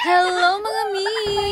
Hello mga mi!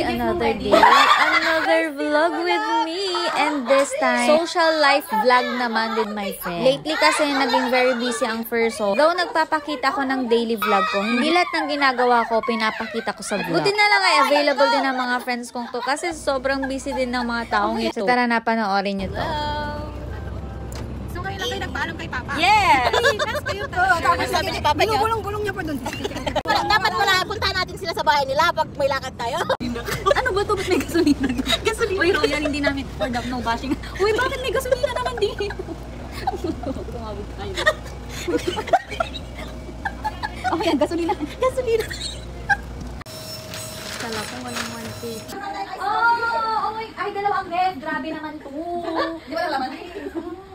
Another day, another vlog with me. And this time, social life vlog naman with my friend. Lately kasi naging very busy ang Furso. Though nagpapakita ko ng daily vlog ko, hindi lahat ng ginagawa ko pinapakita ko sa vlog. Buti na lang ay available din ng mga friends kong to kasi sobrang busy din ng mga taong ito. So tara na panoorin nyo to. So ngayon lang kayo nagpaalam kay Papa? Yes! Tapos kayo tapos sabi ni Papa niya, gulong-gulong niya pa doon. Dapat wala, punta natin sila sa bahay nila pag may lakad tayo. Ano ba to? Ba't may gasolina? Gasolina? Uy, Royal, hindi namin for the no bashing. Uy, bakit may gasolina naman din? Tumawag tayo. Okay, yan, gasolina. Gasolina. Kala ko walang 1K. Oh, ay, dalawang ref. Grabe naman to. Di ba nalaman?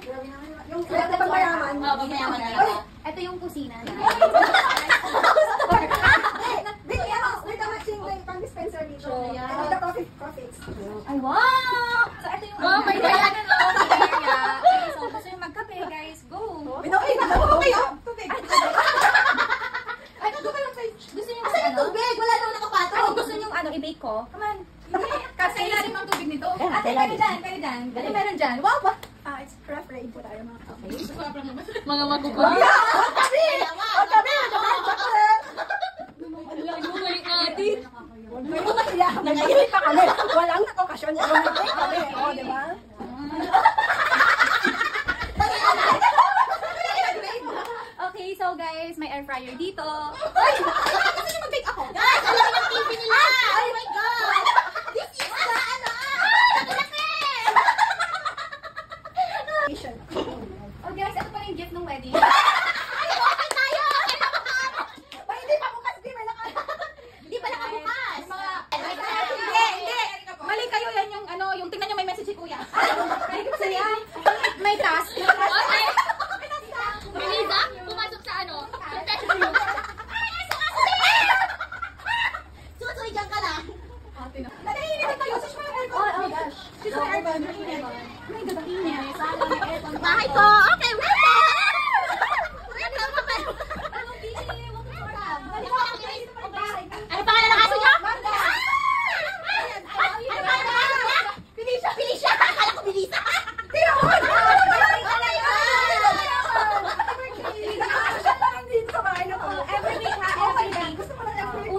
Grabe naman. Yung pagmayaman. Oo, pagmayaman na. Ito yung kusina na. Pang-dispenser dito. And the profits. Ay, wow! So, ito yung may area. Okay, so, gusto yung magkape, guys. Go! Tubig. Ay, tubig lang tayo. Gusto nyo Asan yung tubig? Wala naman nakapato. Ay, gusto nyo i-bake ko? Come on. Kasi ilalim ang tubig nito. Kayo dyan. Ano meron dyan? Wow, ba? It's craft ready po tayo mga kape. Mga magkukulit. Nag-iwit pa kami. Walang nakokasyon. Nag-iwit kami. O, diba? Okay, so guys, may air fryer dito. Ay! Gusto niyo mag-bake ako? Guys, alam yung TV nila. Oh my God. This is the ano. Oh guys, ito pa yung gift ng wedding. Ay, okay tayo. Hindi pa bukas. Hindi pa nakabukas. Hindi. Mali kayo yan yung ano, yung tingnan niyo may message si Kuya. May task. Melissa, pumasok sa ano? Susoy dyan ka lang. Nanahinit tayo. Sus, may aircon. Oh my gosh. Sus, may aircon. May gabakinis. Bahay ko. Okay, welcome. Ano pangalan ng aso niyo? Ano pangalan ng aso niya? Felicia. Akala ko Melissa. Dito sa bahay na po. Every week ha, every week. Gusto mo lang every week.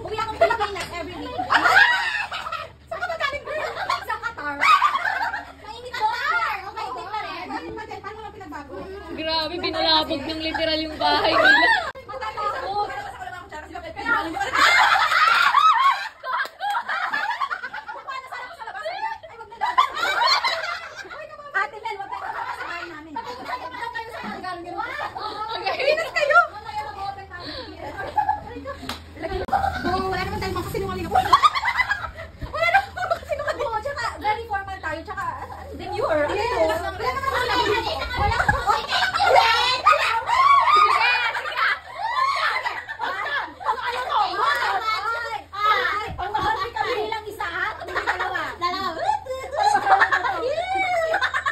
Uwi akong Pilipinas every week. Saan ka magaling ba? Sa Qatar. Mainit Qatar. Okay, Mainit pa rin. Paano lang pinagbago? Grabe, pinalabog ng literal yung bahay nila. Ate Mel, wag kayo sa bahay namin. Wala naman tayong makasinungaling ako. Tsaka very formal tayo. Tsaka demure.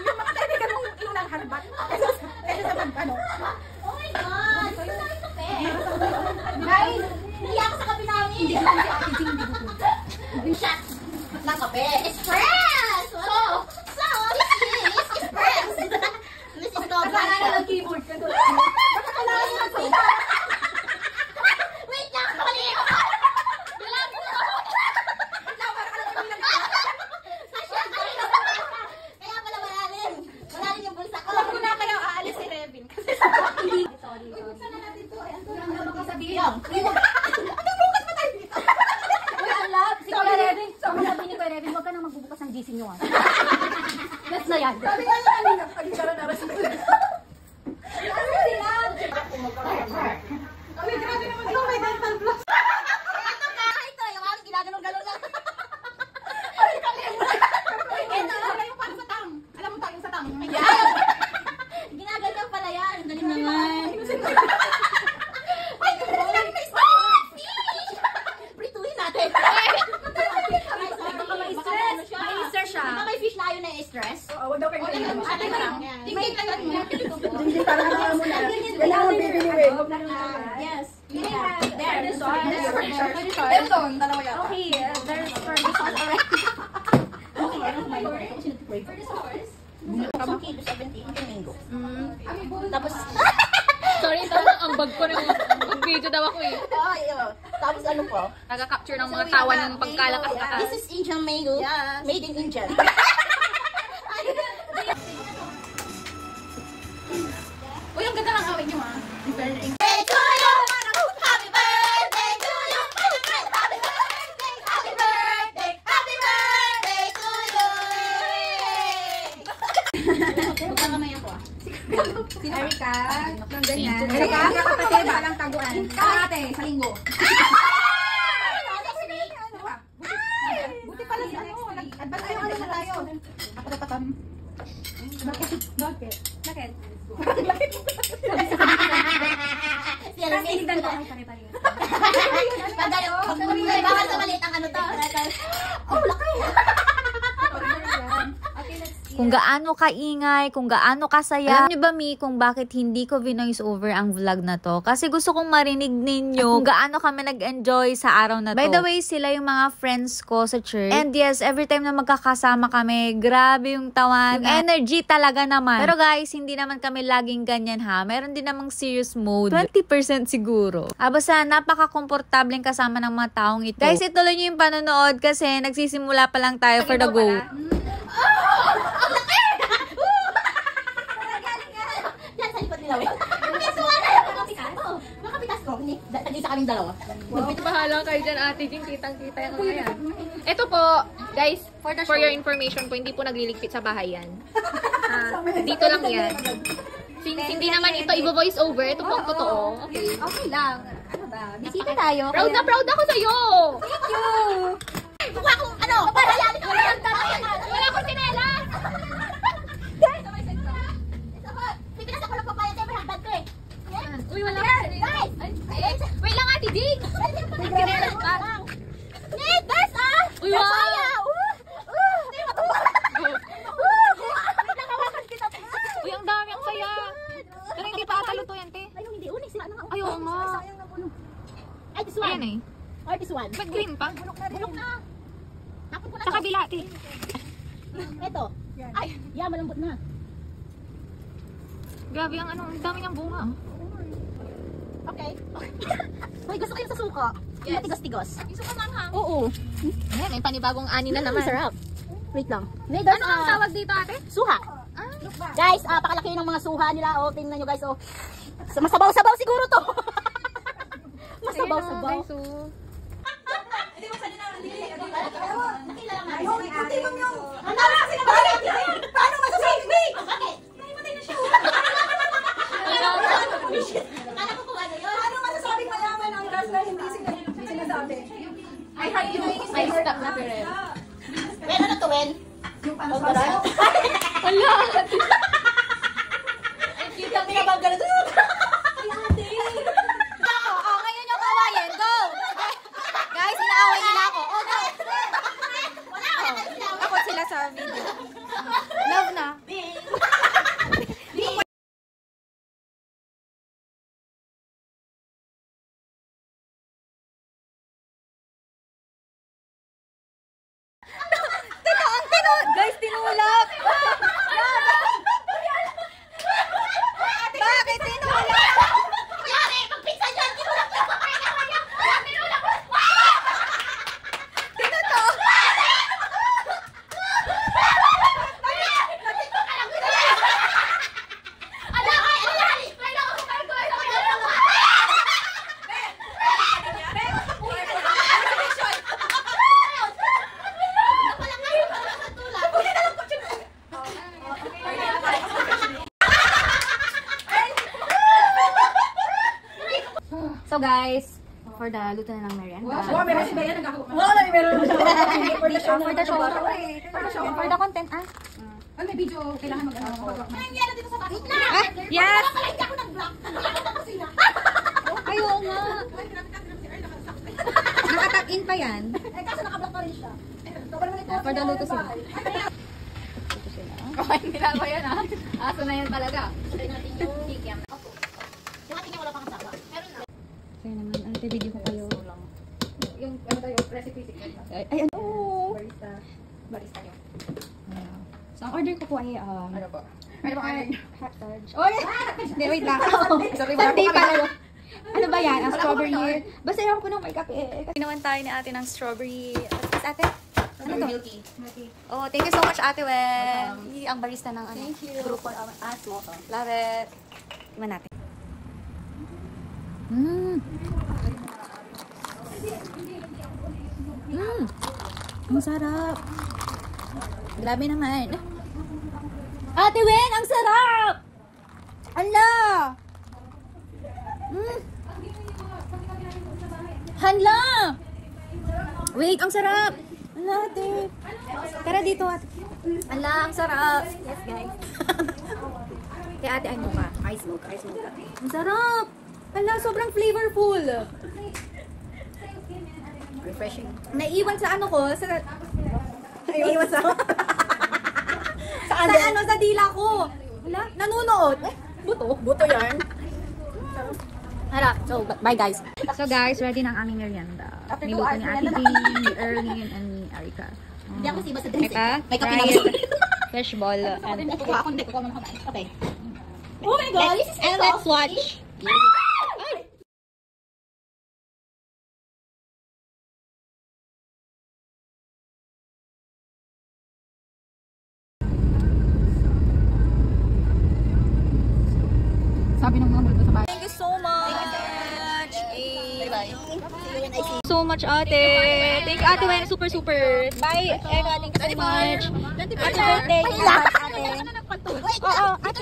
Yung mga kaibigan mong ilang harbat. Kaysa sa magpano. Oh my God. Gusto namin kape. Guys, Hindi ako sa kape namin. hindi ko si Ate Jing Yung shot ng kape. Espresso! So, this is espresso. This is Nagkakala ng keyboard ka doon. Wait lang, mali ako. Kaya pala malalim. Malalim yung bulsa ko. Alam ko na kayo aalis si Revin. Kasi Sorry. buksan na natin to. Ano ba sabihin? Anong bukas pa tayo dito? Uy, ang love. Si Kuya Revin. Sabi ni Kuya Revin, huwag ka nang magbubukas ng GC nyo. That's na yan. Sabi nga lang kanina, pag-isara na rin sila. Ay, grabe naman ito, may dental floss. Ito ka. Ito, yung aking ginaganong-ganon lang. Ito, yung parang sa tang. Alam mo tayo sa tang. Ginaganyan pala yan. Ang galing naman. Ay, kasi sinabi may stop! Prituhin natin. Baka ma-stress. Ma-stress siya. Baka may fish na ayaw na i-stress. Oo, wag daw kayo ganyan. Ate ka lang. May kalat mo. Hindi, parang mo na. Kailangan mo bibili. Yes. There. Benton, dalawa yan. Okay, there's for the sauce already. For the sauce. Isang kilo, 70 mango. Tapos, Sorry, talagang ang bag ko ng video daw ako eh. tapos ano po? Nagka-capture ng mga tawa ng pagkalakas-lakas. This is Indian mango. Made in India. Uy, ang ganda ng awit niyo ha. Si Erika, ng ganyan. Erika, kapatid, balang taguan. Ate, sa linggo. Buti pala si ano, nag-advance tayo na tayo. Ako na patam. Bakit? Bakit? Tinigdan ko. Bawal sa maliit ang ano to. Oh, laki! Kung gaano kaingay, kung gaano kasaya. Alam niyo ba, Mi, kung bakit hindi ko vinoice over ang vlog na to? Kasi gusto kong marinig ninyo kung gaano kami nag-enjoy sa araw na to. By the way, sila yung mga friends ko sa church. And yes, every time na magkakasama kami, grabe yung tawan. Yung energy talaga naman. Pero guys, hindi naman kami laging ganyan ha. Meron din namang serious mode. 20% siguro. Basta napaka-komportableng kasama ng mga taong ito. Guys, ituloy nyo yung panonood kasi nagsisimula pa lang tayo for the go. Yan sa likod nila. Makapitas ko. Hindi sa kaming dalawa. Bahala kayo dyan, Ate Jing. Kitang-kita yung mga yan. Ito po, guys, for your information po, hindi po nagliligpit sa bahay yan. Dito lang yan. Since hindi naman ito i-voice over, ito po ang totoo. Okay. Okay lang. Ano ba? Bisita tayo. Proud na proud ako sa'yo! Thank you! Kuha akong ano? Wala akong sinelas! Pipinas ako ng papaya sa husband ko eh. Uy, wala ka sinelas. Wait lang, Ate Jing! Sinelas pa. Guys, Uy, wow! Hindi matuwa! Uy, ang dami, ang saya. Pero hindi pa atalo to yan, te. Ay, hindi. Unik sila na nga. Ay, oo nga. Ay, this one. Ayan eh. Or this one. Ba't green pa? Bulok na. Tapon ko na Sa to. kabila, te. Ito. Ay, yeah, malambot na. Grabe ang ano, ang dami niyang bunga. Okay. Hoy, gusto ko yung sa suko. Yung matigos-tigos. Yung suka manghang. Oo. Ayan, may panibagong ani na naman. Sarap. Wait lang. Ano ang tawag dito, ate? Suha. Guys, pakalaki ng mga suha nila. Oh, tingnan nyo guys. Oh. Masabaw-sabaw siguro to. Masabaw-sabaw. Guys, so... Paano masasabi? Bakit? Kala ko kung ano yun. Paano masasabi mayaman ang gas na hindi sinasabi? I heard you. I stop na, pero. Pero ano to, Wen? Yung panasabi. Wala! Kita pinabangga na to. Ngayon yung kawayan. Go! Guys, inaaway nila ako. Oh, go! Takot sila sa video. Love na. Guys, tinulak! Bakit tinulak? Yari, magpinsan yan! Tinulak niya pa kaya naman yan! Tinulak mo! Tinuto! So guys, for the luto na ng merienda. Wow, meron si Bea nagkakakuha. Wow, meron. For the show. For the content, Ay, may video. Kailangan mag-ano. Nangyari dito sa taas. Yes! Wala, hindi ako nag-block. Hindi ako kasi na. Ayaw nga. Nakatag-in pa yan. Eh, kaso naka-block pa rin siya. For the luto sila. Okay, nila ko yan, ha? Aso na yan talaga. Try natin yung kikiam. Yung ating wala pang kasama. Meron na. Kaya naman, ante, video ko kayo. yung ano tayo, recipe secret. Ay, ano? Barista nyo. So, ang order ko po ay, Ano po? ano ba ay hot fudge. Oh, hindi, wait lang. Sorry, Sunday pala. Ano ba yan? Ang strawberry. Basta yung ko ng makeup eh. Ginawan tayo ni ate ng strawberry. What's ate? Ano to? Milky. Oh, thank you so much, Ate Wen. Ang barista ng ano. Thank you. Group for us, welcome. Love it. Iman natin. Ang sarap. Grabe naman. Ate Wen, ang sarap! Hala! Hala! Wait, ang sarap! Hala, ate. Tara dito, ate. Hala, ang sarap. Yes, guys. Kaya ate, ano ka? Ice mocha. Ang sarap! Hala, sobrang flavorful. Refreshing. Naiwan sa ano ko, sa... Naiwan sa... sa dila ko. Hala, nanunood. Buto yan. Harap. So, bye guys. So guys, ready na ang aming merienda. After Niluto 2 ni hours, Ate Jean, ni Erlyn, and ni Arika. Hindi ako siba sa dress. Eka, May kape na fried fishball. Hindi And, ko ako, hindi ko naman kumain. Okay. Oh my God, this is and let's watch. Sabi ng mga multo sa bahay. Thank you so much. Bye-bye. See you when I see you. So much, ate. Thank you, ate Wen. Super, super. Bye, Eva. Thank you so much. Happy birthday. Ate. Oo, ate.